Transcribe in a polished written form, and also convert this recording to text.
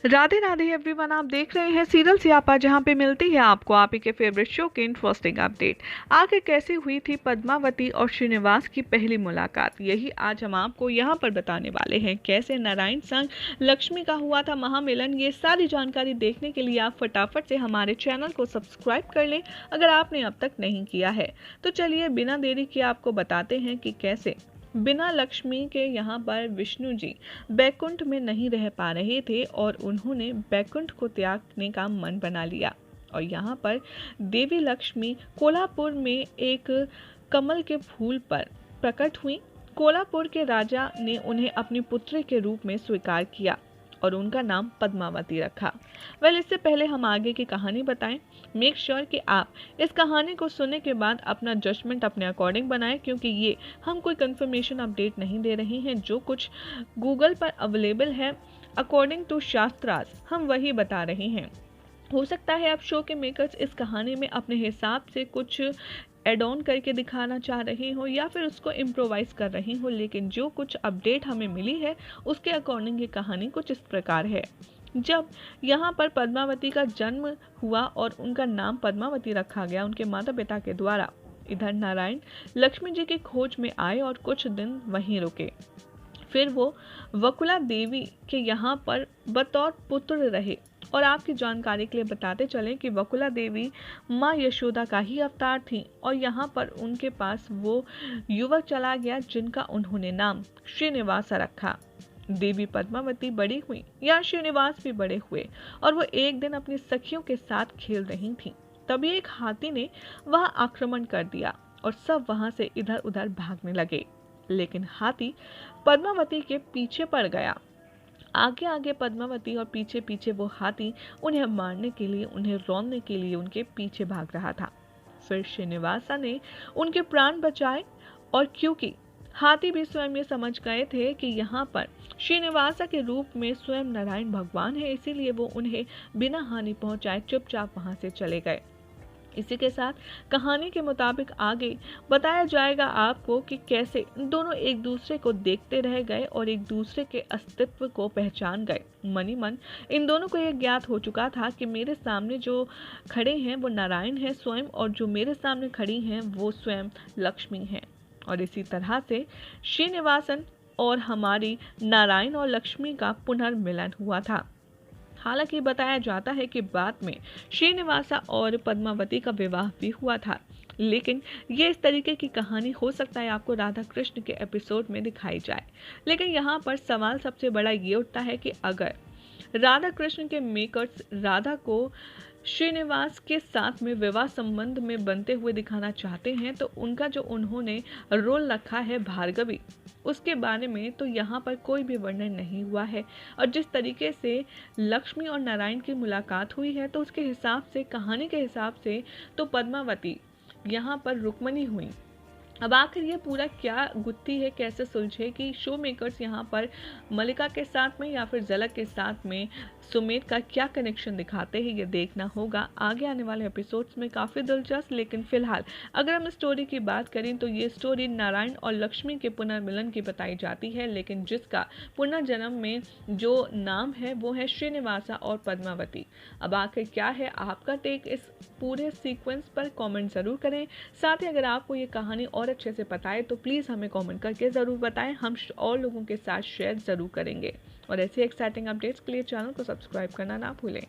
Radhe Radhe everyone, आप देख रहे हैं सीरियल सियापा, जहां पे मिलती है आपको आप ही के फेवरेट शो की इंटरेस्टिंग अपडेट। आगे कैसे हुई थी पद्मावती और श्रीनिवास की पहली मुलाकात, यही आज हम आपको यहां पर बताने वाले हैं। कैसे नारायण संग लक्ष्मी का हुआ था महामिलन, ये सारी जानकारी देखने के लिए आप फटाफट से हमारे चैनल को सब्सक्राइब कर लें अगर आपने अब तक नहीं किया है। तो चलिए बिना देरी किए आपको बताते हैं कि कैसे बिना लक्ष्मी के यहाँ पर विष्णु जी बैकुंठ में नहीं रह पा रहे थे और उन्होंने बैकुंठ को त्यागने का मन बना लिया। और यहाँ पर देवी लक्ष्मी कोल्हापुर में एक कमल के फूल पर प्रकट हुई। कोल्हापुर के राजा ने उन्हें अपनी पुत्री के रूप में स्वीकार किया और उनका नाम पद्मावती रखा। इससे पहले हम आगे की कहानी बताएं, मेक श्योर कि आप इस कहानी को सुनने के बाद अपना जजमेंट अपने अकॉर्डिंग बनाएं, क्योंकि ये हम कोई कंफर्मेशन अपडेट नहीं दे रहे हैं। जो कुछ गूगल पर अवेलेबल है अकॉर्डिंग टू शास्त्रास हम वही बता रहे हैं। हो सकता है आप शो के मेकर्स इस कहानी में अपने हिसाब से कुछ एड ऑन करके दिखाना चाह रहे हो या फिर उसको इम्प्रोवाइज कर रहे हो, लेकिन जो कुछ अपडेट हमें मिली है उसके अकॉर्डिंग ये कहानी कुछ इस प्रकार है। जब यहाँ पर पद्मावती का जन्म हुआ और उनका नाम पद्मावती रखा गया उनके माता पिता के द्वारा, इधर नारायण लक्ष्मी जी की खोज में आए और कुछ दिन वहीं रुके। फिर वो वकुला देवी के यहाँ पर बतौर पुत्र रहे। और आपकी जानकारी के लिए बताते चलें कि वकुला देवी माँ यशोदा का ही अवतार थी और यहाँ पर उनके पास वो युवक चला गया जिनका उन्होंने नाम श्रीनिवास रखा। देवी पद्मावती बड़ी हुई या श्रीनिवास भी बड़े हुए और वो एक दिन अपनी सखियों के साथ खेल रही थी। तभी एक हाथी ने वहां आक्रमण कर दिया और सब वहां से इधर उधर भागने लगे, लेकिन हाथी पद्मावती के पीछे पड़ गया। आगे आगे पद्मावती और पीछे पीछे वो हाथी उन्हें मारने के लिए, उन्हें रौंदने के लिए उनके पीछे भाग रहा था। फिर श्रीनिवासा ने उनके प्राण बचाए और क्योंकि हाथी भी स्वयं ये समझ गए थे कि यहाँ पर श्रीनिवासा के रूप में स्वयं नारायण भगवान है, इसीलिए वो उन्हें बिना हानि पहुंचाए चुपचाप वहां से चले गए। इसी के साथ कहानी के मुताबिक आगे बताया जाएगा आपको कि कैसे दोनों एक दूसरे को देखते रह गए और एक दूसरे के अस्तित्व को पहचान गए। मनी मन इन दोनों को यह ज्ञात हो चुका था कि मेरे सामने जो खड़े हैं वो नारायण है स्वयं और जो मेरे सामने खड़ी हैं वो स्वयं लक्ष्मी हैं। और इसी तरह से श्रीनिवासन और हमारी नारायण और लक्ष्मी का पुनर्मिलन हुआ था। हालांकि बताया जाता है कि बाद में श्रीनिवासा और पद्मावती का विवाह भी हुआ था, लेकिन ये इस तरीके की कहानी हो सकता है आपको राधा कृष्ण के एपिसोड में दिखाई जाए। लेकिन यहाँ पर सवाल सबसे बड़ा ये उठता है कि अगर राधा कृष्ण के मेकर्स राधा को श्रीनिवास के साथ में विवाह संबंध में बनते हुए दिखाना चाहते हैं तो उनका जो उन्होंने रोल रखा है भार्गवी, उसके बारे में तो यहाँ पर कोई भी वर्णन नहीं हुआ है। और जिस तरीके से लक्ष्मी और नारायण की मुलाकात हुई है तो उसके हिसाब से, कहानी के हिसाब से तो पद्मावती यहाँ पर रुक्मणी हुई। अब आखिर ये पूरा क्या गुत्थी है, कैसे सुलझे कि शो मेकर्स यहाँ पर मलिका के साथ में या फिर झलक के साथ में सुमेध का क्या कनेक्शन दिखाते हैं, ये देखना होगा आगे आने वाले एपिसोड्स में। काफ़ी दिलचस्प, लेकिन फिलहाल अगर हम स्टोरी की बात करें तो ये स्टोरी नारायण और लक्ष्मी के पुनर्मिलन की बताई जाती है, लेकिन जिसका पुनर्जन्म में जो नाम है वो है श्रीनिवासा और पद्मावती। अब आखिर क्या है आपका टेक इस पूरे सीक्वेंस पर, कमेंट ज़रूर करें। साथ ही अगर आपको ये कहानी और अच्छे से पता है तो प्लीज़ हमें कमेंट करके ज़रूर बताएं, हम और लोगों के साथ शेयर ज़रूर करेंगे। और ऐसे एक्साइटिंग अपडेट्स के लिए चैनल को सब्सक्राइब करना ना भूलें।